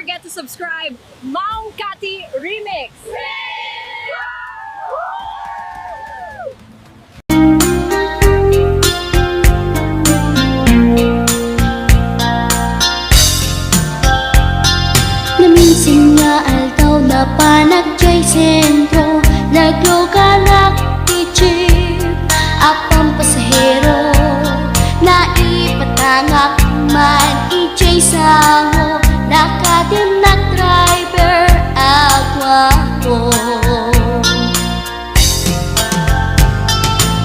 forget to subscribe. Maong Kati Remix! Naminsan nga aldaw na panagkay sentro, nagluganak ti jeep, apang pasahero, naipatangak man ijay sango, nakadim na driver agwapo.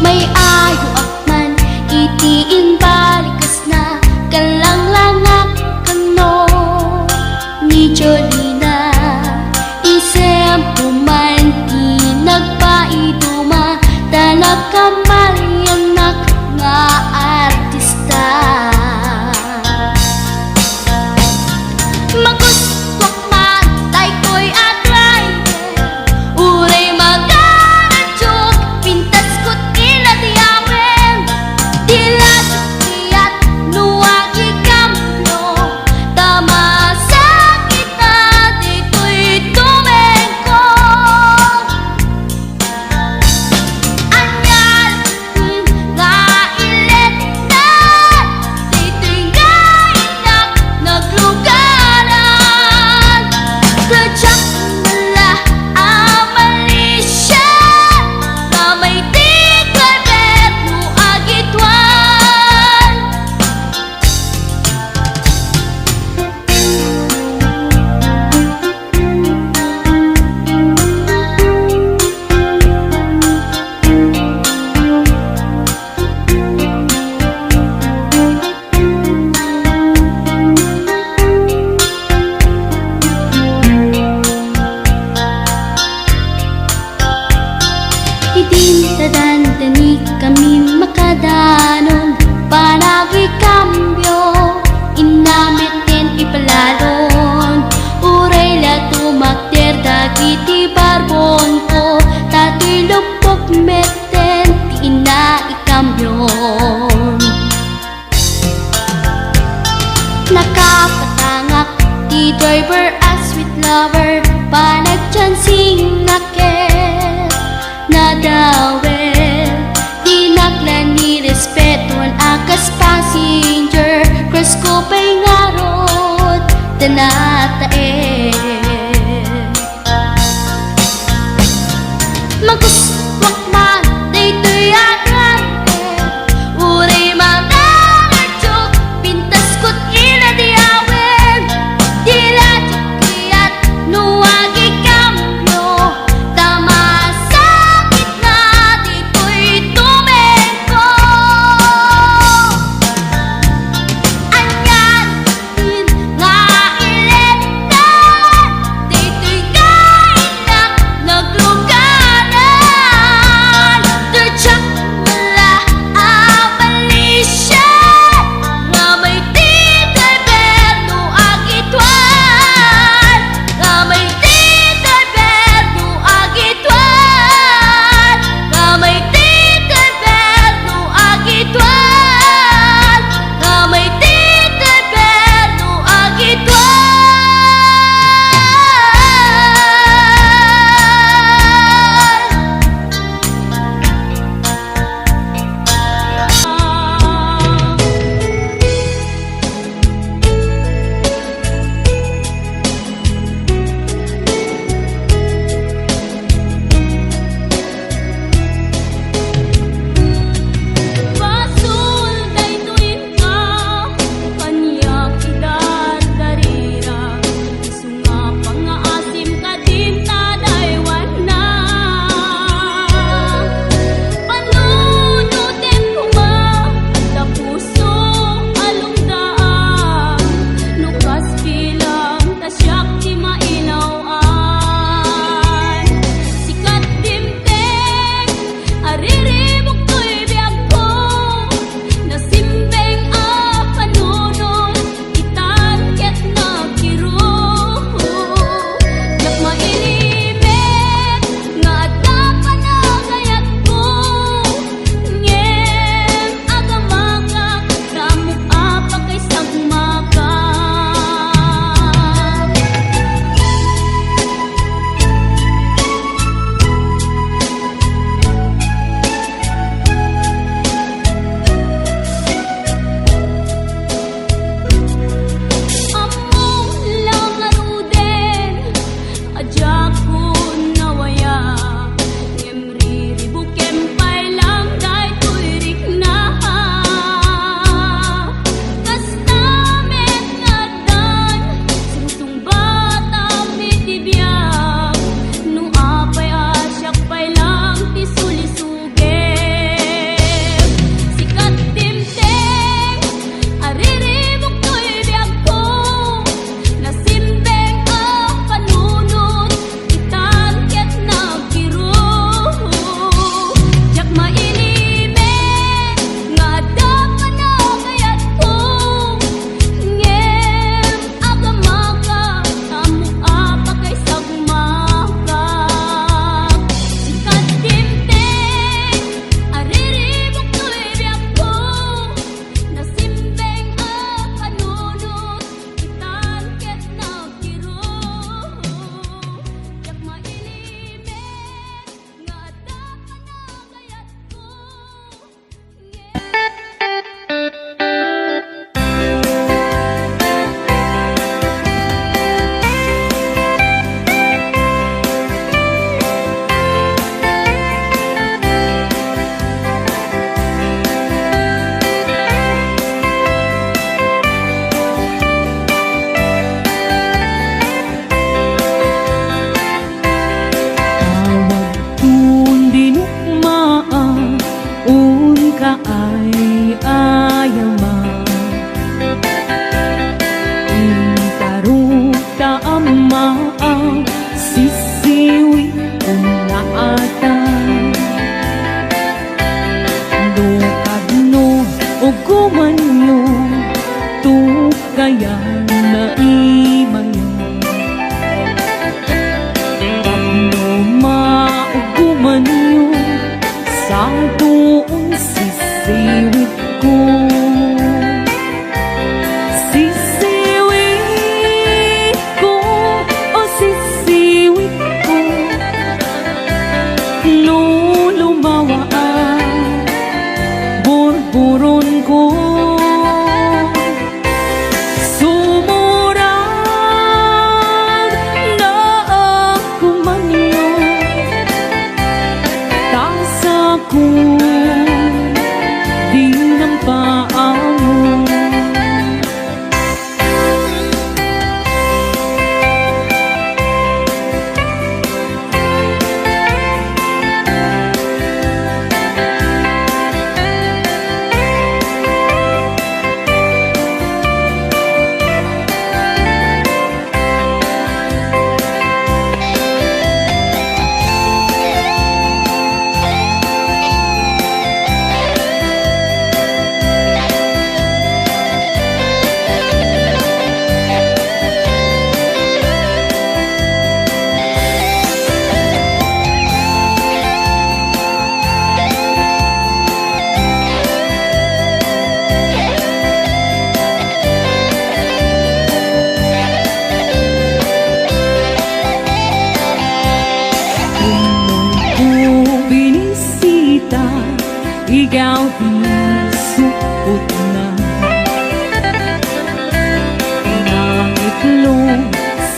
May ayo akman itiin balikas na kalanglangak kano ni Jolina, isem pumanti nagpaiduma, talag kamalianak nga artista. Magustok man ko'y agray, uray magaradyok, pintas ko't inadiyawen, dilat iyat nuwag ikamlo, tama sa kita dito'y tumengko. Anyal nga ilet na, dito'y nga inak naglugaran, kadyak nala amalisya, na may tikalbet mo agitwan. Idintadandani kami makadanon, panagi kambyo, inamitin ipalalon, uray la tumakder dagiti barbon ko, tato'y lupok meten ti ina ikambyon. Nakapatangak ti driver as sweet lover, panagchansing naket nadawel, dinaklan ni respeton akas passenger, cross ko pa'y ngarot tanatae. Maguswak man daytoy agrante, uray magaradyok, pintas ko't inadiyawen, diladyak kiyat nuwag ikamlo, tama sa gitna dito'y tumengko. Anyan nga ilet na,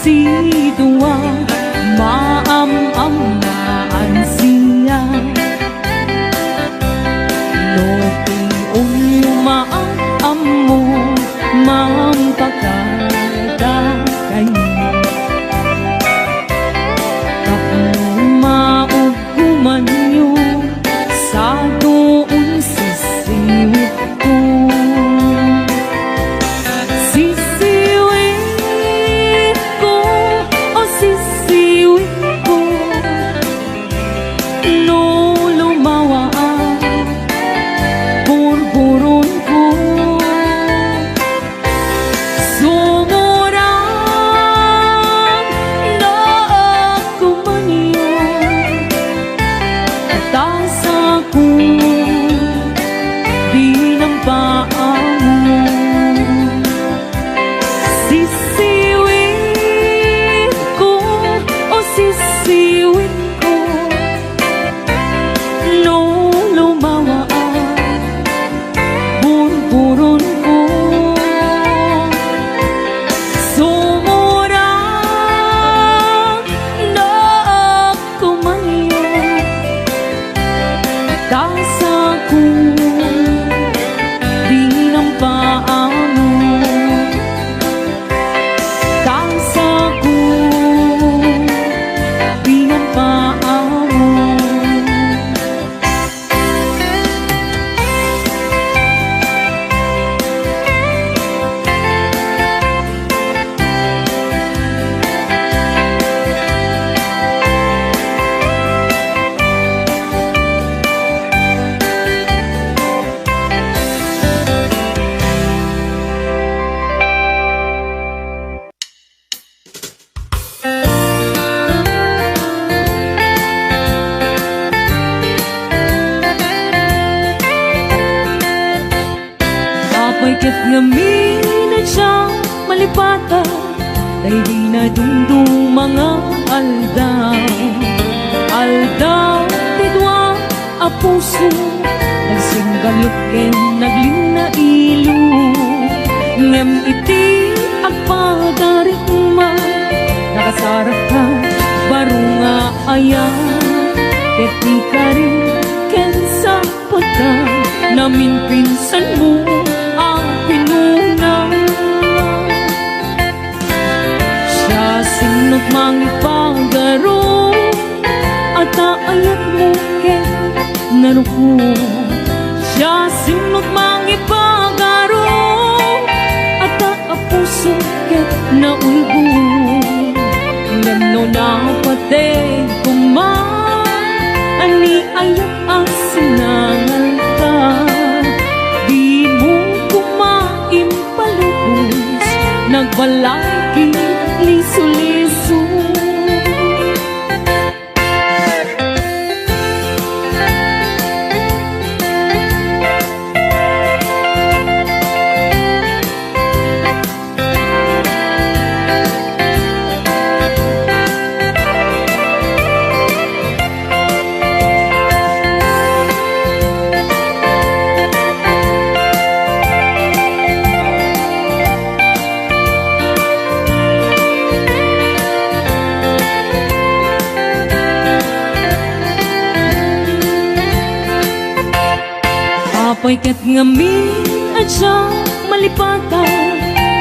si Dua maam-am naan siya Loping ulo maam mo mampakada kayo Tapno mauguman nyo sa doon sisiwit ko Sisiwit ko, o sisiwit ko No lumawa ang burburon ko Sumurang na ako maniyon Taas ako, di ng paamo Sisiwit ko, o sisiwit ko No lumawa ang burburon ko Sumurang na ako maniyon Taas ako, di ng paamo Taas ako, di ng paamo Ako'y kat ngamin at siyang malipata Dahil di na dundong mga aldaw Aldaw, tidwa, a puso Nagsinggalot ken naglina ilo Ngem iti agpadarik ma Nakasarap ka, baro nga ayan Keti ka rin, ken sa pagka Namin pinsan mo ang pinuna Siya sinot mangipagaro At aayat mo ken naruko Siya sinot mangipagaro At aapuso ken naulbo Ngano na patay kuman Ani ayat ang sinangal ka Di mo kumain palubos Nagbalaki liso-liso Apoy kat ngamin at siyang malipata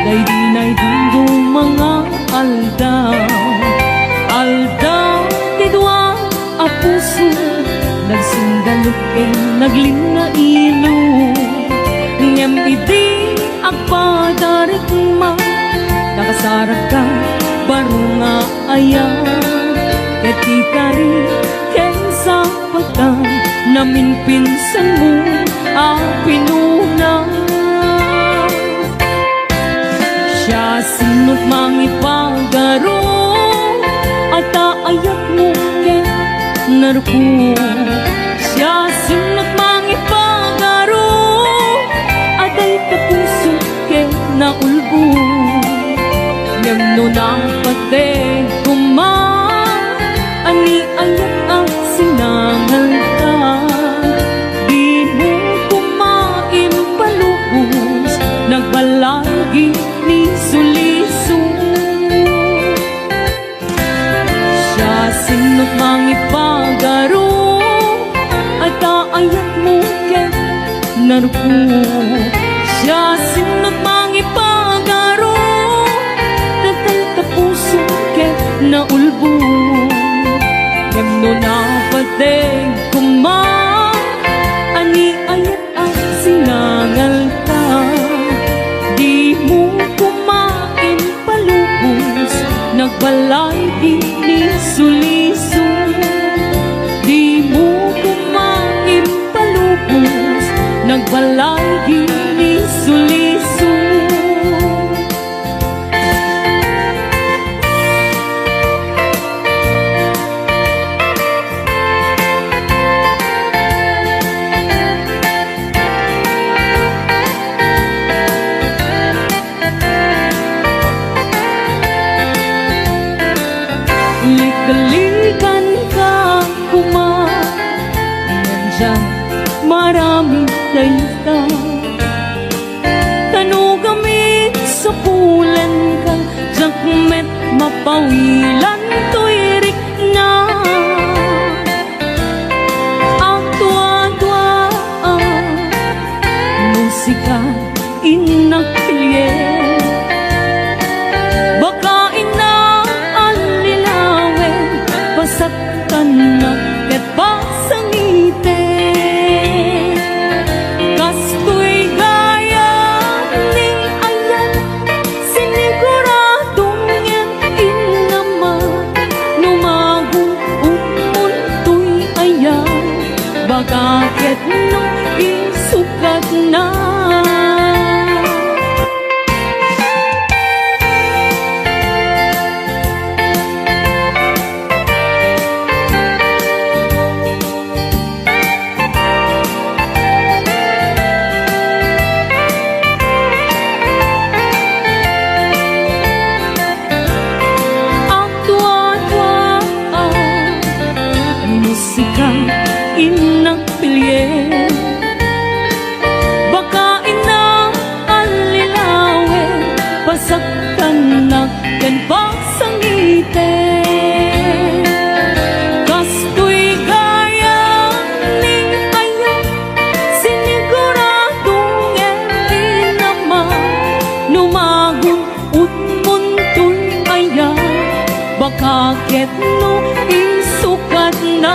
Dahil di na'y dundong mga aldaw Aldaw, tidwa, a puso Nagsindalot ken naglina ilo Ngem iti agpadarik ma Nakasarap ka, baro nga ayan Keti ka rin, ken sa pagka Namin pinsan mo ang pinuna Siya sinot mangipagaro At aayat mo ken naruko Siya sinot mangipagaro At ay kapuso ken naulbo Ngano na patay kuman Ani ayat ang sinangal ka Di mo kumain palubos Nagbalagi ni suliso sinot mangipagaro at aayat mo ket naruko siya sinot mangipagaro tatay tapuso ket naulbo kemno na pateng kuma ani ayat ang sinangal ka di mo kumain palubos nagbalay liso-liso di mo kumain palubos nagbalay liso-liso Lik-likan ka kuma Nandiyan maraming tayta Tanugamit sa pulan ka Jakmet mapawilan tuirik na Atwa-twa musika inakpilye Baka saktan na ket pasangite kastoy gaya ni ayan siniguradong yan inama numagung umuntoy ayan baka ket nung isukat na inakpilye baka inang alilawe pasaktan na ken pasangite kastoy gaya ni ayan siniguradong inama numagun utmuntoy ayan baka ket no isukat na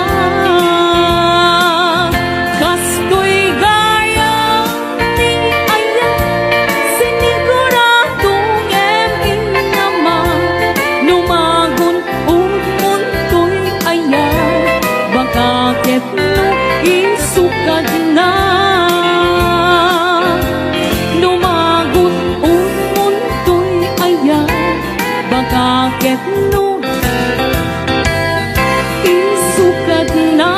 isukat na numagun umuntoy ayan baka ket no isukat na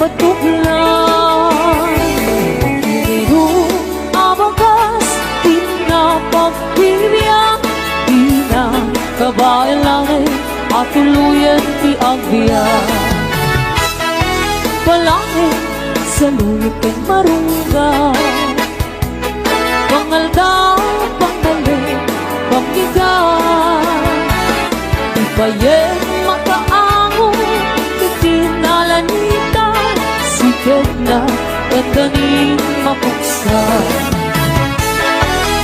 patuklan. Kiniru abagas, pinapagpibiyang, pinakabayan langit at tuluyan ti agbiyan. Palangit sa luyot kay marungga, pangaldaw, panggaling, pamigan. Ibayeng makaango, itinalanita, sikat na kandaning mapuksan.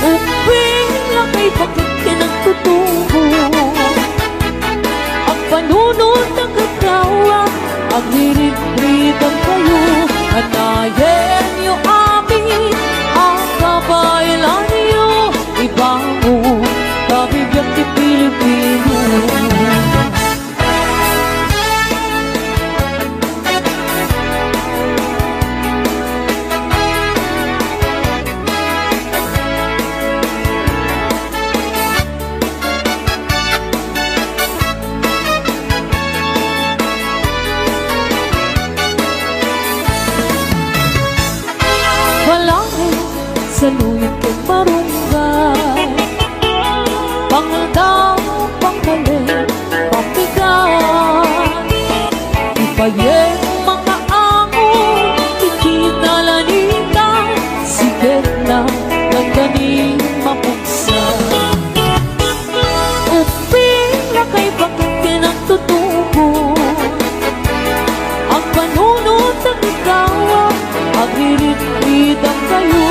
Uping lang kay pakitin ang tutubo, ang panunod ng kagawa, ang hirit-ritang kayo, anayen niyo amin, ang kabaylan niyo, ibangon, kabibiyang di Pilipino. Sa luyot kay marunggay, pangaldaw, panggaling, papigan. Ibayeng mga angon, ikinalanita, sigat na nagdaning mapugsa. Uping na kay pakitin ang tutubo, ang panunod ng ikaw, ang hirit-ritang kayo.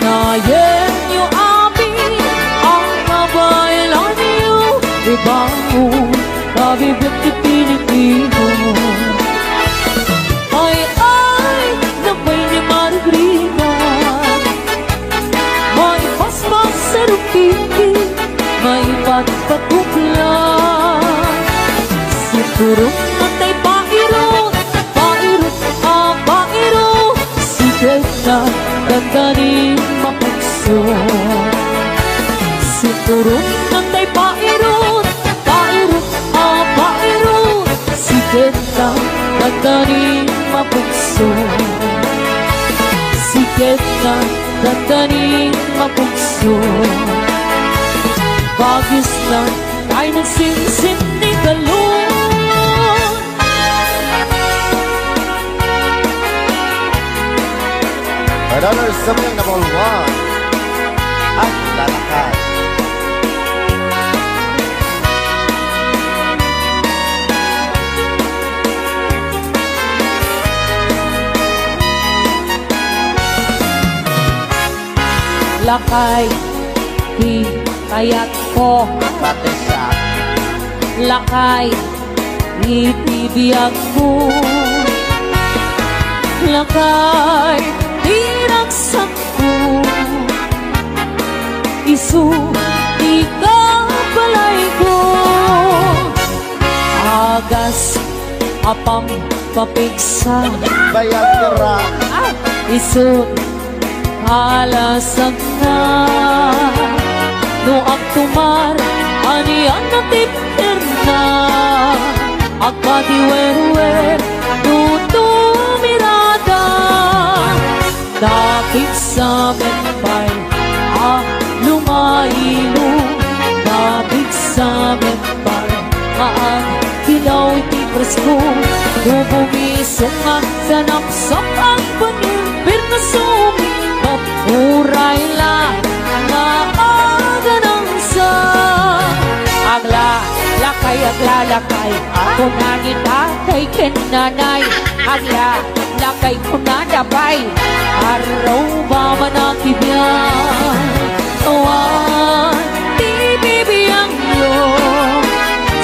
Anayen niyo amin, ang kabaylan niyo, ibangon, kabibiyang di Pilipino. Ay, nabay ni Margarita, may paspas sa rupiti, may patpatuklan. Siguro natay pairot, pairot, pairot, sigat na dandaning mapugso. Siguro natay pairot, pairot, pairot, sigat na dandaning mapugso. Sigat na dandaning mapugso. Bagis na tayo nagsinsin ni galon. Another something number 1 ang lalakad. Lakay, di kayat ko, Pati siya lakay, itibiyag ko. Lakay, tiraksak ko, isu, ikapalay ko. Agas, apang papigsa, bayag kira, isu, halasag na. No ang tumar, anian na tipir na. Agpatiwer-wer, tutumirada. Dapit sa menpay, lumailo. Dapit sa menpay, hilaw iti presko. Bubumisok nga sa napsak ang panimpir na sumi. Mapuray lang nga aga ng sa. Lakay, aglalakay, kunangin atay kinanay. Lakay kunanabay, araw ba manakibyan. Awan, di bibiyang yun,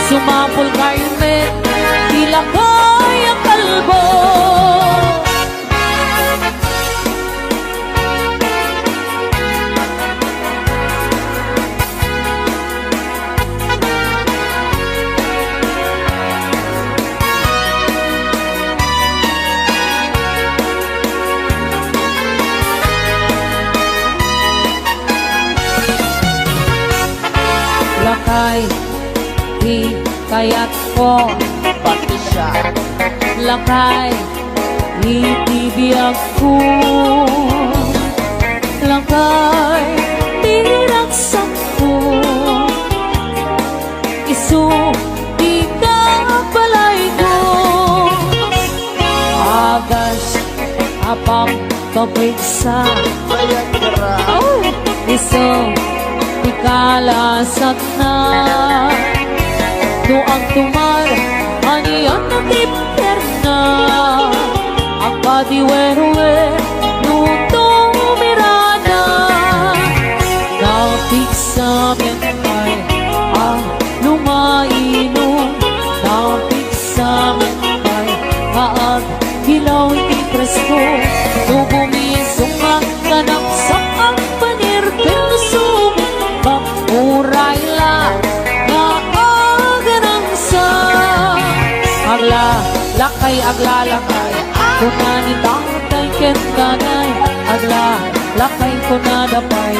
sumapol kayo met, ilakay ang kalbo. Lakay, di kayat ko, pati siya lakay, itibiyag ko langkay diragsak ko isu di ka balay ko agas apang pabigsa Sayang kara. isu di kalasat na doang tumar aniyan na tiperna ang padiwerwe nutong mirada napiksa mentay ang lumaino napiksa mentay kaag hilaw iti presko tubumisong ang kanapsak ang panir pero sumit bakuray la na aganang sa agla lakay kunani tatay ken kanay agla lakay kunadapay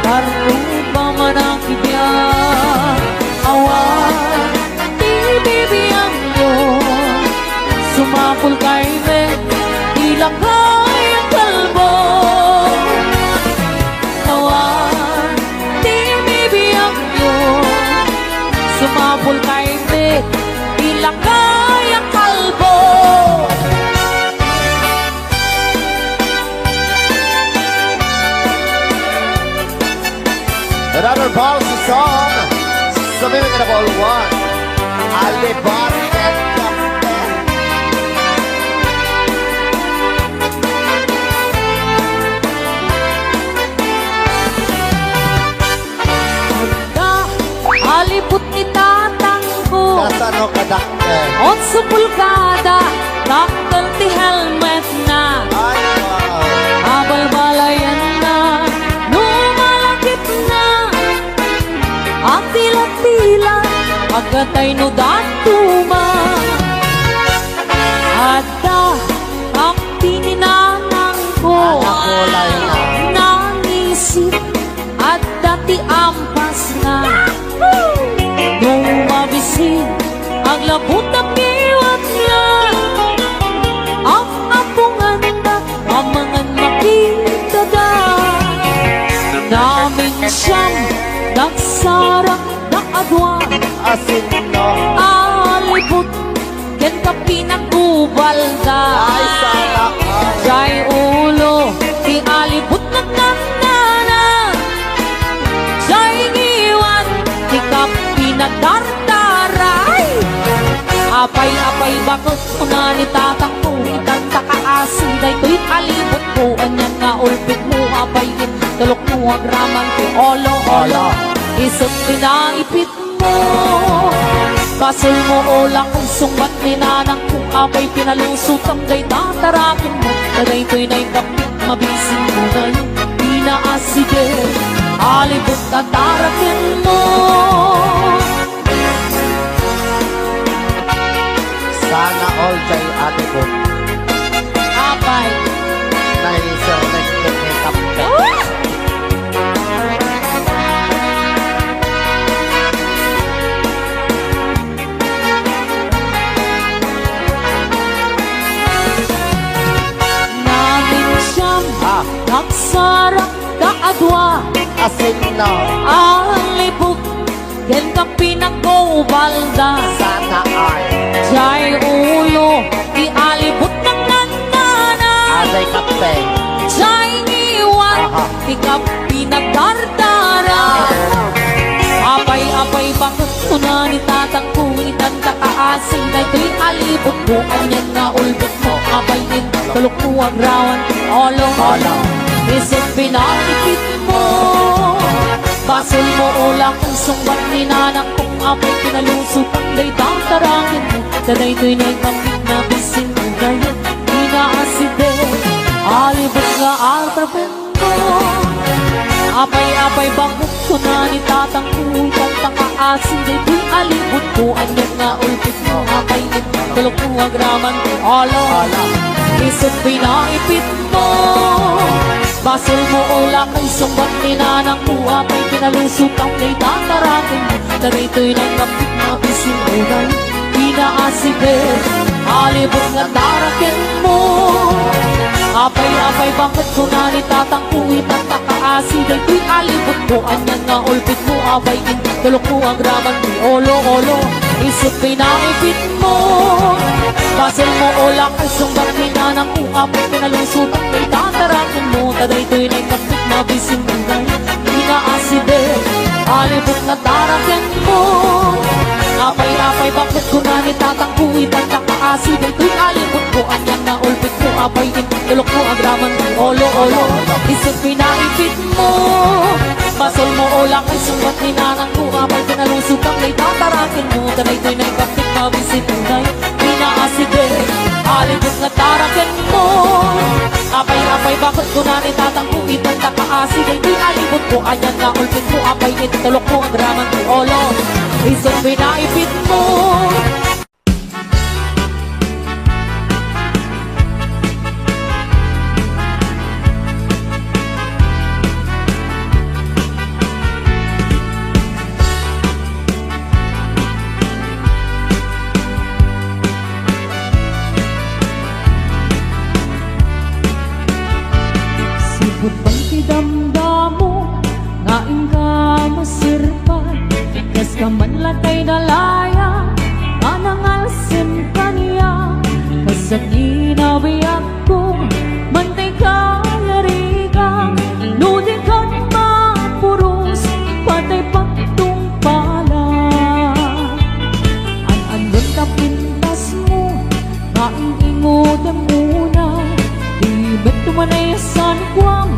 karuba manang ibiyag awan bibibiyang yo sumapul kay me ilakay ang kalbo awan bibibiyang yo sumapul kay me ilakay ang kalbo. Another bouncy song. Submitting at number 1. Alibar and Captain. Alipot ni tatang ko Kasano kadakten? on supulkada takal ti helmet na Ay, wow. abal-balayan na lumalakit na ang tila-tila agatay no datuma ada ang tininanang ko Anak ko, Laila. nangisip at dati ampas na nung mabisin ang labot ng iwat niya ang apungan na ang mga makita da namin siyang nagsarang na adwa Asin no. alibot ken ka pinagubal da Ay, sana all. jay ulo di alibot ng nanana jay ngiwan di ka pinagdardaray apay-apay bakit una ni tatang ko itang takaasi day to'y alibot ko anyan nga ulpit mo apay din tulok mo ang raman ko olo isot pinaipit mo basol mo ulang kung sungbat ni nanang kung apay pinalusot ang day tatarakin mo taday to'y naikapit mabisin mo na yung pinaasige alibot tatarakin mo Sana all jay ate ko. apay Naisir na yung Captain. namin siyang nagsarang kaadwa Asin no. alibot ken ka pinagkubalda Sana all. jay ulo di alibot ng nanana Aday Captain. jay ngiwan Aha. di ka pinagdardara apay-apay bakit una ni tatang ko itan kakaasin na ito'y alibot mo anyan nga ulbot mo apay din tulok mo ang rawan olo isip pinakipit mo basol mo ulang kung sungbat ni nanang kung apay pinalusot ang day tarangin mo taday to'y naikapit na bisin mo ngayon inaaside alibot nga altrapen mo apay-apay bakit ko na ni tatang kutang takaasin day to'y alibot ko anyan nga ulpit mo apay din tulok mo ang raman olo isip pinaipit mo basol mo ulang kay sungbat ni nanang ko apay pinalusot ang day tatarakin mo taday to'y naikapit na bisin mo ngayon inaaside Alibot nga darakin mo. Apay-apay bakit ko na nitatangkuit at nakaasi dahil alibot mo. Anyan nga ulpit mo, abay tulok mo ang graman mo. Olo-olo, isip pinaipit mo. Basel mo ola kay sunggat minanang kung apay pinalusutang may tatarakin mo. Taday to'y naikapit na bisin mo dahil inaasi din. Alibot nga darakin mo. Apay-apay bakit ko na nitatangkuit at nakaasi dahil to'y alibot mo. Anyan nga ulpit mo, abay tulok mo ang graman mo. Olo-olo, isip pinaipit mo. Basol mo ola kay sunggat ninanang kung apay pinalusutang may tatarakin mo. Taday to'y naikapit na bisin mo dahil inaasi din. Alibot nga darakin mo. Apay-apay bakit ko na nitatangkuit at nakaasi dahil to'y alibot mo. Anyan nga ulpit mo, abay tulok mo ang graman mo. Olo, isip pinaipit mo. Sipot bang tidamdamo nga inga masirpan. Kas ka man latay dalaya manangalsim kaniya. Kasag inawiyak ko mantay ka larigang nudikan mapuros patay pagtung pala. An-andun ka pintas mo nga ingingod ang muna. Di ba't tumanayasan kwam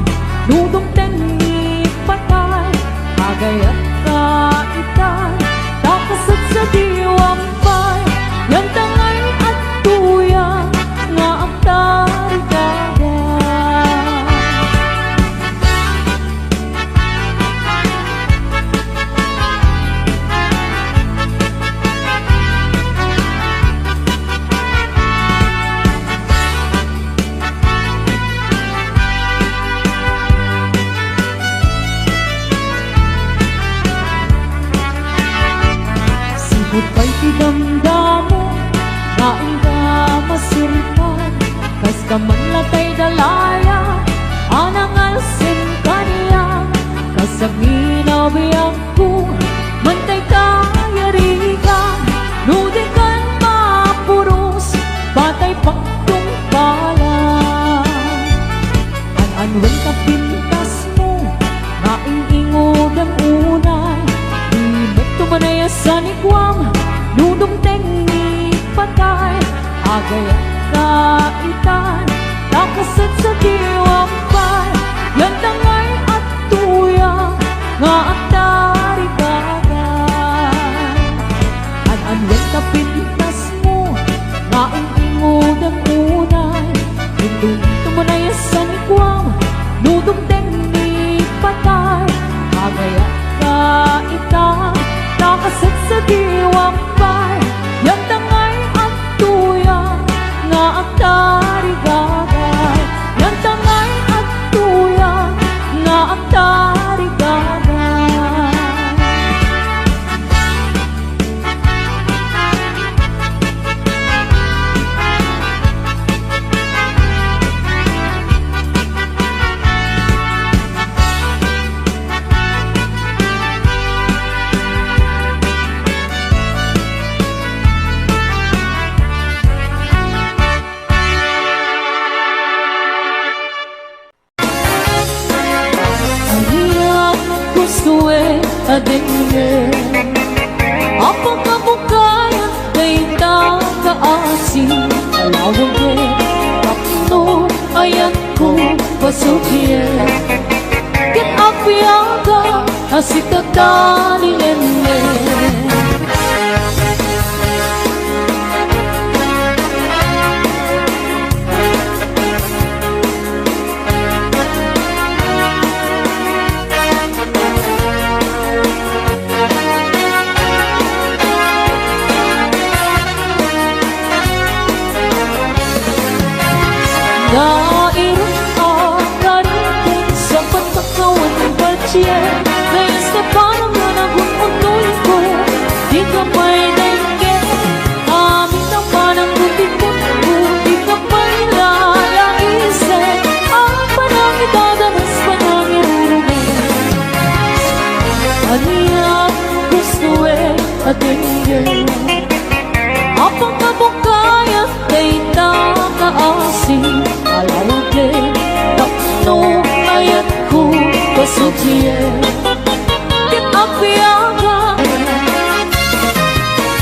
nudong tenik patay. Agayat ka itan takasat sa diwampay. Yan tangay at tuya nga ang tarigada. Sipot pa'y tidamdamo nga inga masirpan. Kas ka man latay dalaya anangalsin kaniya. Kasag minawiyak ko mantay kayarigan nudikan mapuros batay pagtung pala. An-anwen ka pintas mo nga ingingod ang unay. Di ba't tumanayasan ikwam nudong teknik patay. Agayat ka itan takasat sa diwampay. Yan tangay at tuya nga ang tarigagay. An-anwen ka pintas mo nga ingingod ang unay. Hindi tumanayasan ikwam nudong teknik patay. Agayat ka itan takasat sa diwampay. Yan tangay at tuya nga ang tarigagay. Yan tangay at tuya nga ang tarigagay. Gustuin adingin apang kabukaya dayta kaasi. Alawang din kapno ayan ko pasukin. Ket apiaga asikatalilen. Di ka pwedeng get amin ang panang buti ko. siya Ket apiaga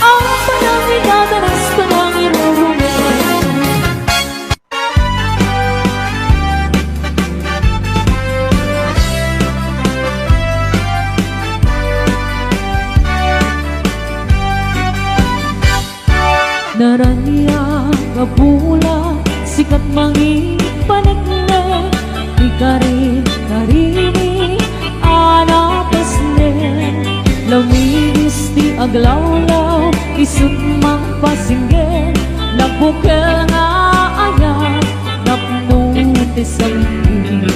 Ang panangin nadanas panangin rurungin Naranya kabula sikat mangi panekne ikarin karini anapesne lamiis di aglawlaw isut mang pasinggen nabukel nga aya napnuti sampi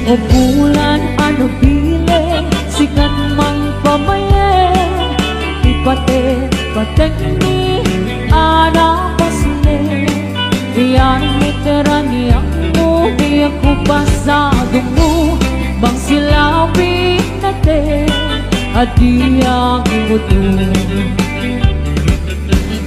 o bulan ano bile sikat mang pamayen ipate patekni anapasne Diyan miterani ako di ako pasado mo bang silabi natin at di ang imuto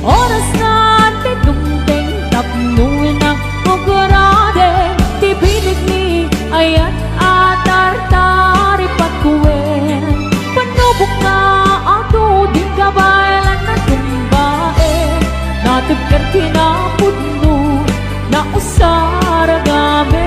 oras na titungteng tapnuin ang pagkarade di binig ni ayat atar-tari pagkuwen panubok na ato di kabalan na tumbae natagkar kinapudno na usara gabi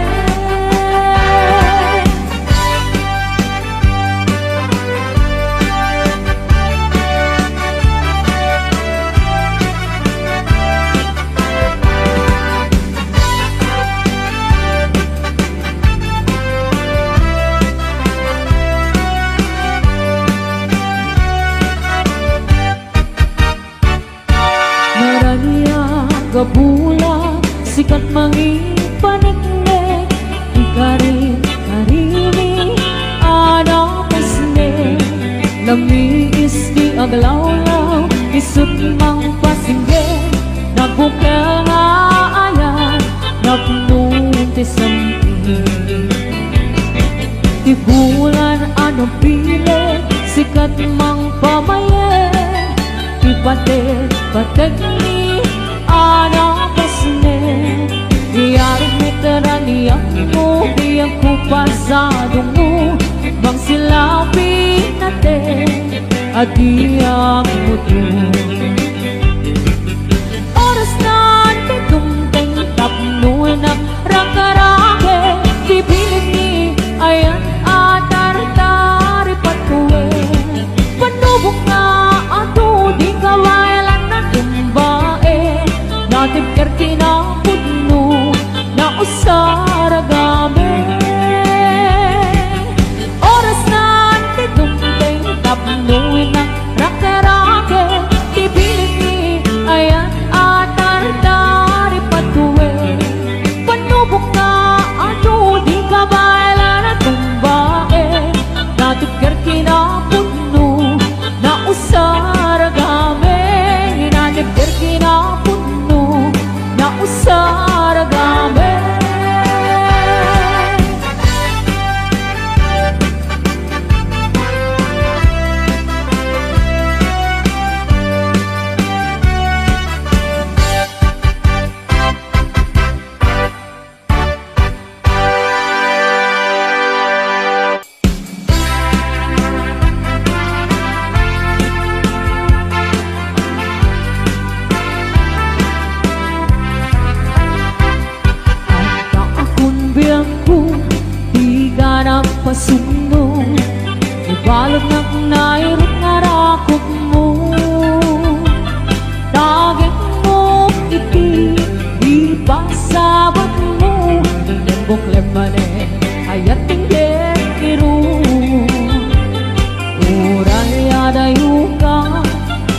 Naranya gabula sikat mangi panekne ikarin karini anapesne lamiis di aglawlaw isut mang pasinggen nabukel nga ayan napnunti sampi di bulan ano pile sikat mang pamayen ipate patekni anapesne Diyarin miterani ako di ako pasado mo bang silabi natin at di ang muto oras na titungteng tapnuin ang rakarake di pilit ni ayan atar-tari patuwe panubok na ato di kawalan na tumbae natin kerkinapudno na usara gabi oras na titungteng tapnuin ang rakarake di pilit ni ayan atar-tari patuwe panubok na ato di kabalan na tumbae natin kerkinapudno na usara gabi natin kerkinapudno na usara gabi pasuno ibalog na nairot nga rakot mo dagit mo iti ipasabat mo buklem mane ayat tingler iru uray adayo ka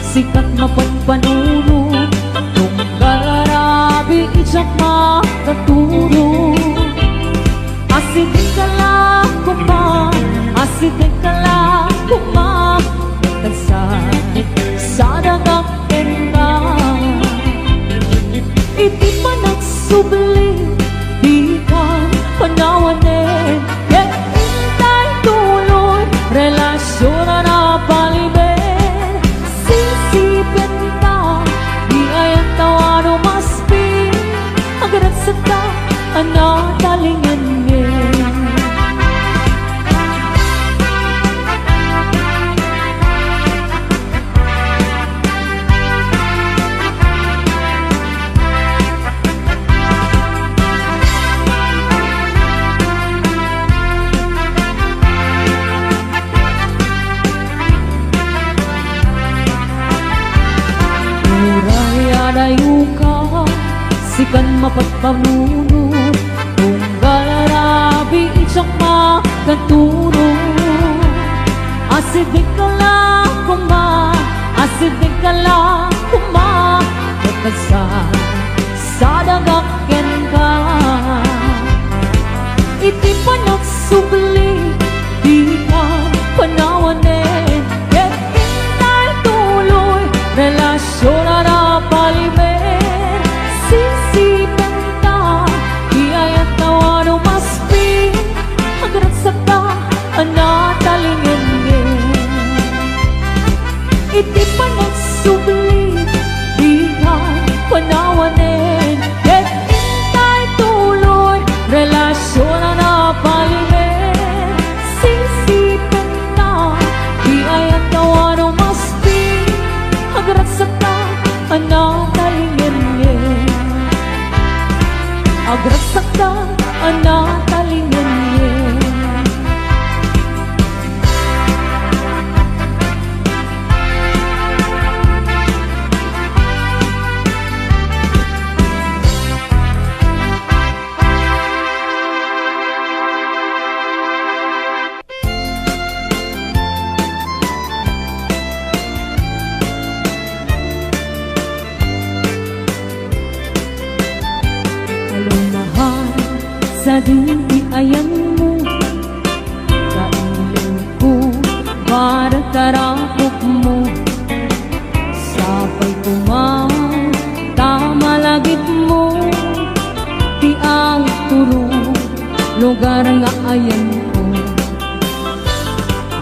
sikat mapanpanuno tunggal arabi isak makaturo asidik ka lang kuma asidik ka lang kuma sa dagang enda iti pa nagsubli di ka panawanin yet intay tuloy relasyon na palibin sisipin ka di ayan tawano maspin agarat sa ta anatalingin kan mapagpamuno kung galarabi isang makaturo. Asibig ka lang kuma Kakasan sa dagakken ka. Iti panagsubli di ka panawanin. Ket intay tuloy relasyon na palimer. Sisipan ta iyayat tawano maspi agrat sa ta anatalingin. Iti panagsubli di ka panawanin. Ket intay tuloy relasyon na palimer. Sisipan ta di ayat tawano maspi agrat sa ta anatalingin. Agrat sa ta anatalingin. Sa dindi ayan mo, kailin ko para tarakop mo. Sapay kumang tamalagit mo, di ang turo, lugar nga ayan ko.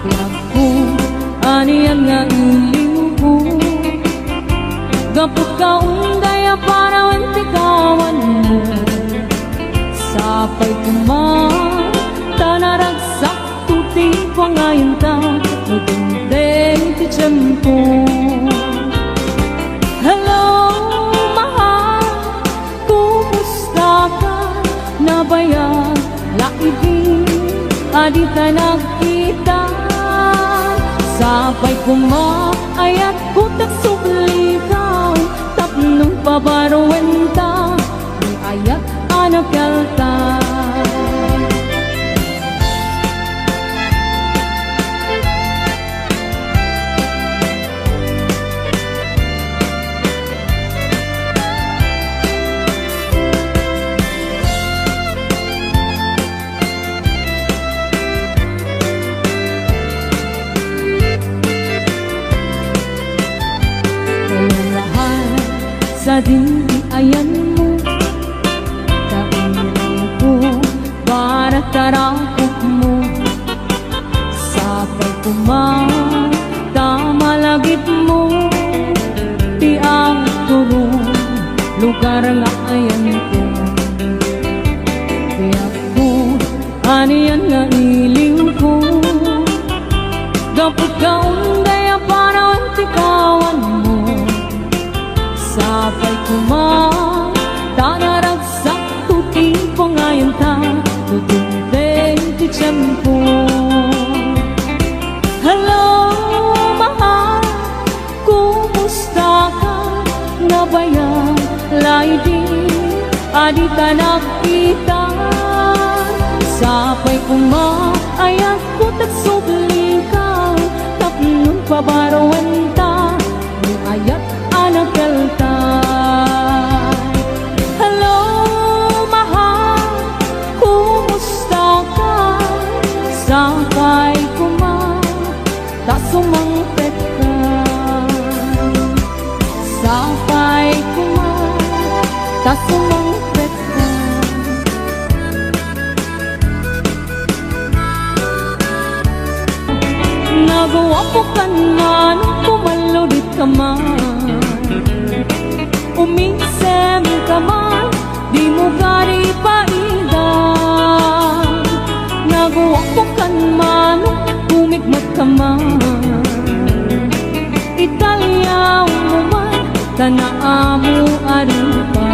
Kaya ko, aniyan nga iling ko, gapot ka undaya para wantikawan mo. Sapay kumang tanaragsak tuti pangayon ta nagundeng ti tiyempo. Hello, mahal, kumusta ka? Nabayag, laibig, adita nagkita. Sapay kumang ayat kutak subligaw, tapnong pabaruwenta, di ayat anakalta. Kalahan sa dindi ayan mo, para tarakop mo. Sapay kumang tamalagit mo, di ang turo, lugar nga ayan ko. Kaya ko, aniyan nga iling ko, gapot ka undaya para wantikawan mo. Sapay kumang tanaragsak tuti pangayon ta nagundeng ti tiyempo. Hello, mahal, kumusta ka? Nabayag, laibig, adita nakita. Sapay kumaayak ko tagsubli ka, tapnon pabarawanta, ni ayat anakelta. Hello, mahal, kumusta ka? Sapay tasumangpet ka. Sapay tasumangpet ka. Nagawa ko ka man, kumaludit ka man, uminsem ka man, di mo gari paidan. Nagawa ko ka man, kumigmat ka man, italyaw mo man, tanaamu arupa.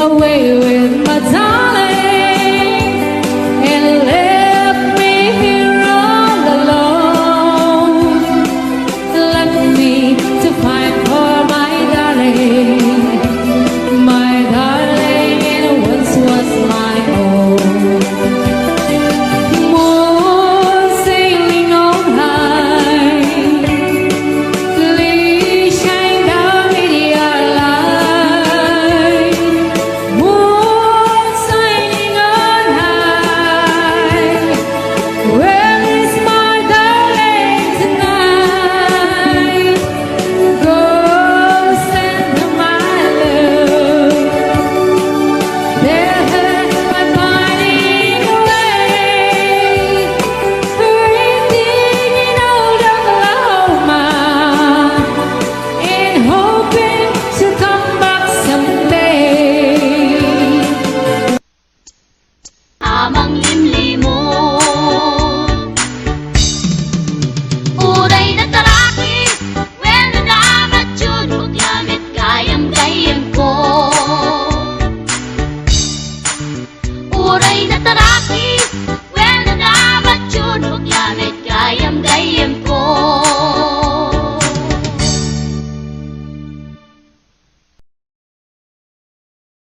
away with my darling and left me here all alone. Left me to fight for my darling, and once was my own. Moon sailing on high, please shine down with your light. Moon shining on high, where is my darling tonight? Go send her my love. There I'm finding a way, breathing in old Oklahoma, and hoping to come back someday. Amang limlimon, uray na taraki, when nadamat yun, maglamit gayam-gayam ko. Uray na taraki,